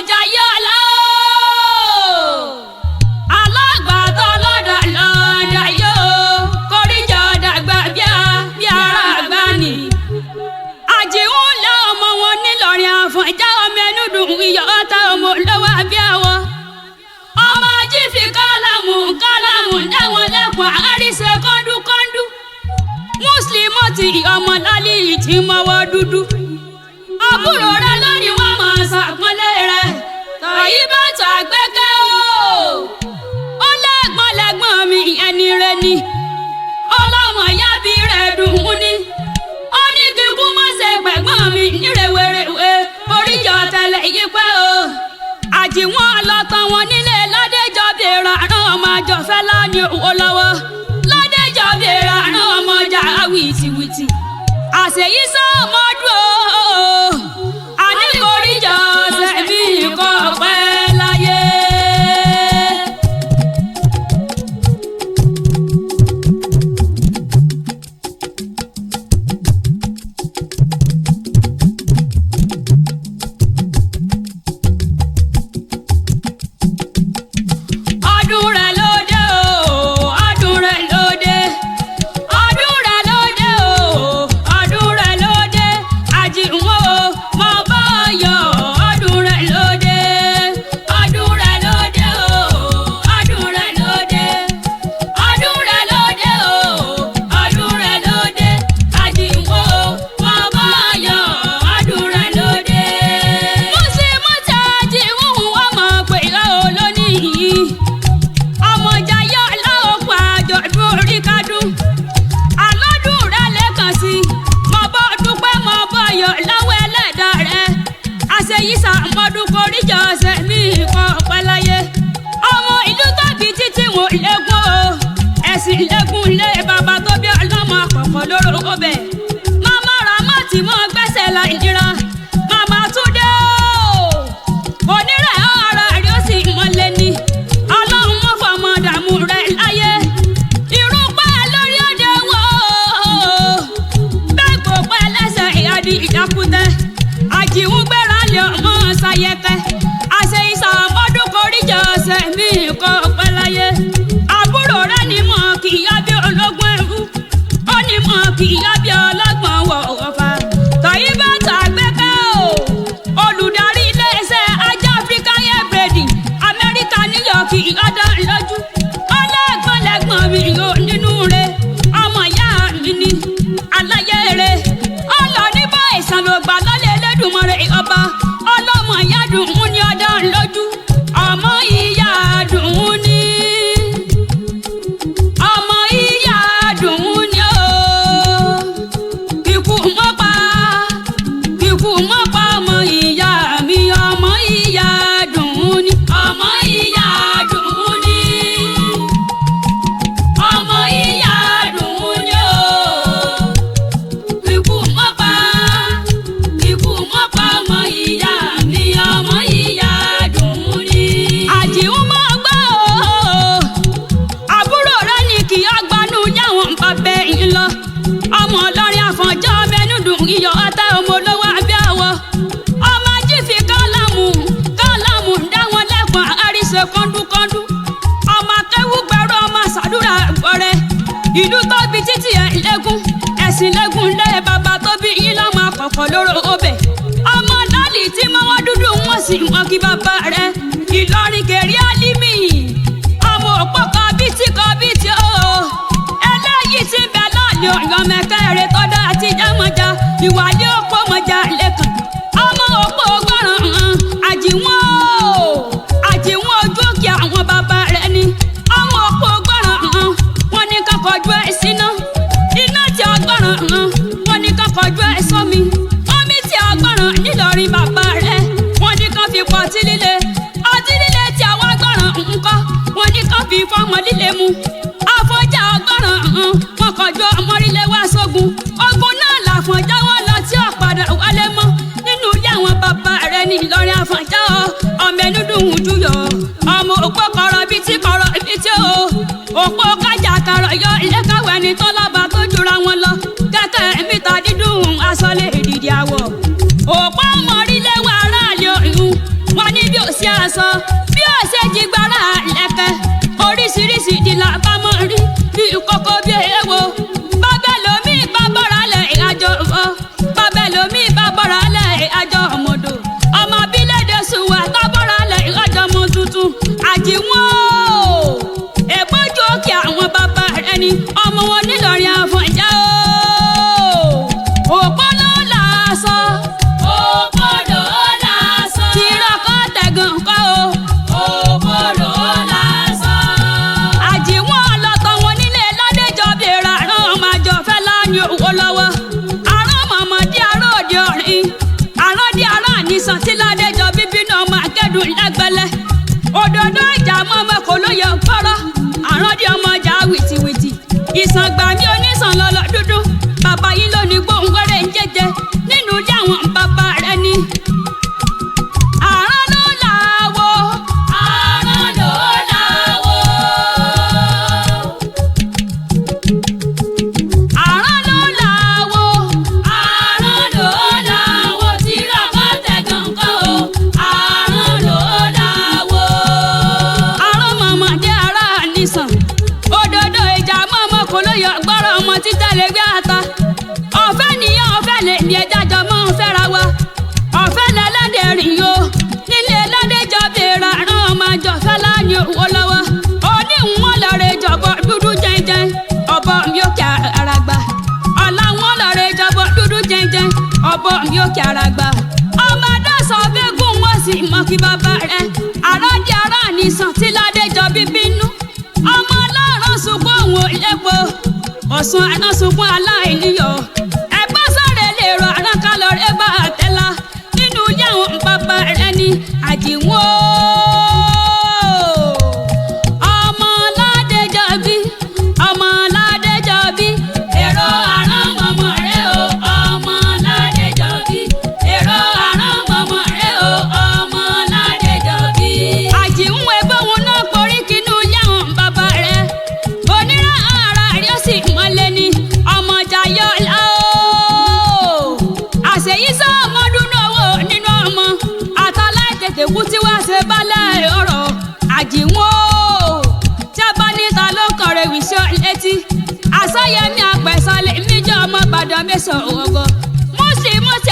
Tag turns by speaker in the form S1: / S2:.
S1: Jayeola alágbàtọ́ lọ́dọ̀ lọ́dọ̀ yóò kórìjọ dàgbà bí ara àgbà ni. Ajiun lé ọmọ wọn nílọrin Àfọ̀njá ọmọ ẹnu dùn iyọ̀ ọ̀tá ọmọ olówó àbí àwọ̀. Ọmọ ají fi kálámù dáwọn lẹ́kọ̀ọ́ àríṣe kọ́ńdúkọ́ńdú. Moslimot ọmọ lálẹ́ yìí ti mọ́wọ́ dúdú. Àbúrò rẹ lónìí wọ́n máa ṣàpọ́nlé rẹ̀. Toibat Agbeke ó lẹ́gbọ́n mi ẹni rẹ ni. Ọlọ́mọ yábí rẹ̀ dùn ún ní. Ó ní kíkú má ṣe pẹ̀gbọ́n mi nírèwèrèwé oríyọ tẹ̀lé yípẹ́ o. Àjìwọ́n ọlọ́tàn wọn nílé ládéjọ́ bèèrè àrùn ọmọ àjọfẹ́ láni owó lọ́wọ́. Ládéjọ́ bèèrè àrùn ọmọ ọjà wìtìwìtì. Àṣeyí sọ́ọ̀mọ́dún o. Àníkòríjọ sẹ́mi kọ́ pẹ́ láyé. Ọdún rẹ̀ lóde o, ọdún rẹ̀ lóde. Ọdún rẹ̀ lóde o, ọdún rẹ̀ lóde. Àjìwọ́n o, mo bá yọ̀. Ọdún rẹ̀ lóde, ọdún rẹ̀ lóde o, ọdún rẹ̀ lóde. Ọdún rẹ̀ lóde o, ọdún rẹ̀ lóde. Àjìwọ́n o, mo bá yọ̀. Ọdún rẹ̀ lóde. Moslimot Ajiun wọ́n mọ̀ pé ìlọ́wọ́ lónìí. Ọmọ Jayeola ó pa àjọ̀dún orí kádùn. Àlọ́dún rẹ̀ lẹ́kàn sí. Mo bọ́ dúpẹ́ mo bọ́ yọ̀ lọ́wọ́ ẹlẹ́dàá rẹ̀. Àṣeyíṣà mọ́dún koríjọ sẹ́mi kọ́ pẹ́ láyé. Ọmọ ìlú tóbi títí wọn lẹ́gùn o. Ẹ̀sìn lẹ́gùn lé bàbá tó bí ọlọ́mọ àkọ́kọ́ lóró ọbẹ̀. Màmá Ramati mọ́ gbẹ́sẹ̀ láì nira. Màmá Túndé o. Onírẹ̀ ara rí ó sì mọ́lẹ̀ ni. Ọlọ́run mọ́ fọmọ dààmú rẹ̀ láyé. Irun pẹ́ lórí òde wo. Bẹ́ẹ̀ kò pẹ́ lẹ́sẹ̀ ìyádi ìdákútẹ́. Àjìun gbéra lé ọmọ ṣayẹkẹ́. Àṣeyíṣà mọ́dún koríjọ sẹ́mi kọ́ pẹ́ láyé. Àbúrò rẹ̀ ní mọ̀ kì í yá bí ológun ẹrú. Ó ní mọ̀ kì í yá bí ọlọ́gbọ̀n wọ̀ ọ̀fà. Toibat Agbeke o. Olùdarí iléeṣẹ́ ajá Áfíríkà yẹ bírèdì. Amẹ́ríkà níyọ̀kì ọ̀dọ́ lójú. Ọlọ́gbọ̀n mi yóò nínú rẹ̀. Ọmọ ìyá mi ni aláyé rẹ̀. Ọlọ́ ní bá ìsàn ló gbà lọ́lẹ̀ Elédùmarè ọba. Ọlọ́mọ ìyá dùn ún ní ọ̀dọ́ lójú. Ọmọ ìyá dùn ún ní. Ọmọ ìyá dùn ún ní o. Ikú mọ́ pa ọmọ ìyá mi. Ọmọ ìyá dùn ún ní. Ọmọ ìyá dùn ún ní. Ọmọ ìyá dùn ún ní o. Ikú mọ́ pa ọmọ ìyá mi. Ọmọ ìyá dùn ún ní. Àjìun mọ́ gbọ́ o. Àbúrò rẹ̀ ní kí ọgbọ́nú yàwọn bàbá yín lọ. Ọmọ Ìlọrin Àfọ̀njá mẹ́nu dùn iyọ̀ ọ̀tá ọmọ olówó àbí àwọ̀. Ọmọ ají fi kálámù dáwọn lẹ́kọ̀ọ́ àríṣe kọ́ńdúkọ́ńdú. Ọmọ akẹ́wù gbẹ̀rọ ọmọ ṣàdúrà gbọ́rẹ́. Ìlú tóbi títí ẹ̀ lẹ́gùn. Ẹ̀sìn lẹ́gùn lé bàbá tó bí yín lọ́mọ àkọ́kọ́ lóró ọbẹ̀. Ọmọ lálì tí mọ́wọ́ dúdú wọ́n sì wọ́n kí bàbá rẹ̀. Ìlọrin kèrè álímì. Ọmọ òpó kọ́bítì o. Eléyìí ti bẹ lọ́ọ̀lì ọ̀yọ́ mẹ́kẹ́rẹ́ tọ́dá àti jámọ́já. Ìwàlẹ́ òpó mọ́já lẹ́kàn. Ọmọ òpó gbọ́ràn hàn. Àjìwọ́n o. Àjìwọ́n ojú òkè àwọn bàbá rẹ̀ ni. Ọmọ òpó gbọ́ràn hàn. Wọ́n ní ká kọjú ẹ̀ síná. Iná tí ọgbọ́ràn hàn. Wọ́n ní ká kọjú ẹ̀ sómi. Omi tí ọgbọ́ràn nílọrin bàbá rẹ̀. Wọ́n ní ká fi pọ̀ ọtí líle. Ọtí líle tí àwọn gbọ́ràn ńkọ́. Wọ́n ní ká fi fọ́mọ líle mu. Àfọ̀njá ọgbọ́ràn hàn. Wọ́n kọjú ọmọrílẹ̀ wá sógun. Ogun náà làfọ̀njá wọn lọ tí ó padà wálé mọ́. Nínú ilé àwọn bàbá rẹ̀ ní Ìlọrin Àfọ̀njá o. Ọmọ ẹnu dùn ún júyọ̀. Ọmọ òpó kọ̀rọ̀ bíi tí o. Òpó kájà kàrọ̀ yọ ilé káwé ẹni tó lọ́ba tó jura wọn lọ. Kẹ̀kẹ́ mítà dídùn aṣọ lè dìdì àwọ̀. Òpó mọ̀rílẹ̀ wà aráàlú ìhun. Wọ́n ní bí sí aṣọ bí ó ṣe jí gbára lẹ́kẹ̀ oríṣiríṣi ìdílà bá mọ̀ rí bí kókó bí èèwọ̀ bábẹ́ lomi bá bọ́ra lẹ̀ àjọ ọ̀ bábẹ́ lomi bá bọ́ra lẹ̀ àjọ ọmọdò ọmọ abílẹ̀dẹ̀ sùwà tá bọ́ra lẹ̀ àjọ ọmọ tuntun àjíwọ́n èpọ́jú òkè àwọn bàbá rẹ̀ ni ọmọ wọn nílọrin àfọ̀njá o òpó ló làásọ òpó ló làásọ tìrọ̀kọ́ tẹ̀gàn kọ́ o òpó ló làásọ. àjíwọ́n ọlọ́tọ̀ wọn nílé ládéjọ́ bèrè àrùn ọmọ àjọ fẹ́ láàánú owó lọ́wọ́ àrùn mọ̀mọ́dé àrùn òde ọ̀rìn àrùn dí àrùn àníṣàn tí ládéjọ́ bíbí náà máa kẹ́dùn lẹ́gbẹ̀lẹ́ òdòdó ìjà mọ́mọ́ kò lóye fọ́rọ́ àrùn dí ọmọ ọjà wìtìwìtì ìsàngbà mi onísàn lọ́lọ́ dúdú bàbá yín ló ní gbóhùn wẹ́rẹ́ ń jẹ́jẹ́ nínú ilé àwọn bàbá rẹ̀ ni. àrùn ló làwọ̀ àrùn ló làwọ̀ àrùn ló làwọ̀ àrùn ló làwọ̀ tìrọ̀kọ́ tẹ̀gàn kọ́ o àrùn ló làwọ̀. àrùn mọ̀mọ́dé ara nìsàn òdòdó ìjà mọ́mọ́ kò lóye gbọ́rọ̀ ọmọ títẹ̀ lè gbé ata ọ̀fẹ́ nìyẹn ọ̀fẹ́ lè ní ẹja jọ mọ́ ń fẹ́ra wa ọ̀fẹ́ lẹ́lẹ́dẹ̀ rìn yo nílé ládéjọ́ bèrè àrùn ọmọ àjọ fẹ́ láàyè owó lọ́wọ́ oníwọ̀n lọ́rẹ̀ jọ̀bọ̀ dúdú jẹ́jẹ́ ọ̀bọ mi ò kí ara gbà ọ̀làwọ̀n lọ́rẹ̀ jọ̀bọ̀ dúdú jẹ́jẹ́ ọ̀bọ mi ò kí ara gbà ọmọ adásọ fẹ́gùn wọ́n sì mọ kí bàbá rẹ̀ àròdì ara nìsàn tí ládéjọ́ bíbínú ọmọ ọlọ́run sunkún òun ò lépo ọ̀sùn àná sunkún aláìníyọ̀ ẹ̀gbọ́n sáré lè rọ àrùn kálọ̀rẹ́ bá àtẹ́lá nínú ilé àwọn bàbá rẹ̀ ní àjíwọ́n ọmọ ládéjọ́bí ọmọ ládéjọ́bí èrò àrùn mọ̀mọ́ rẹ̀ o ọmọ ládéjọ́bí èrò àrùn mọ̀mọ́ rẹ̀ o ọmọ ládéjọ́bí. àjíwọ́n ẹgbẹ́ wọn náà porí kínú ilé àwọn bàbá rẹ̀ onírà ara rẹ̀ ó sì mọ́lẹ̀ ní ọmọ Jayeola o àṣeyí sọ ọmọdún náà wò nínú ọmọ àtàláì tètè kú tí wàá ṣe balẹ̀ ọ̀rọ̀ àjíwọ́n o tí a bá níta ló kàn rẹ̀ wí sí ọ létí àṣàyẹmí àpẹ̀sálẹ̀ méjì ọmọ Ìbàdàn mẹ́sàn-án ọgọ́ Moslimot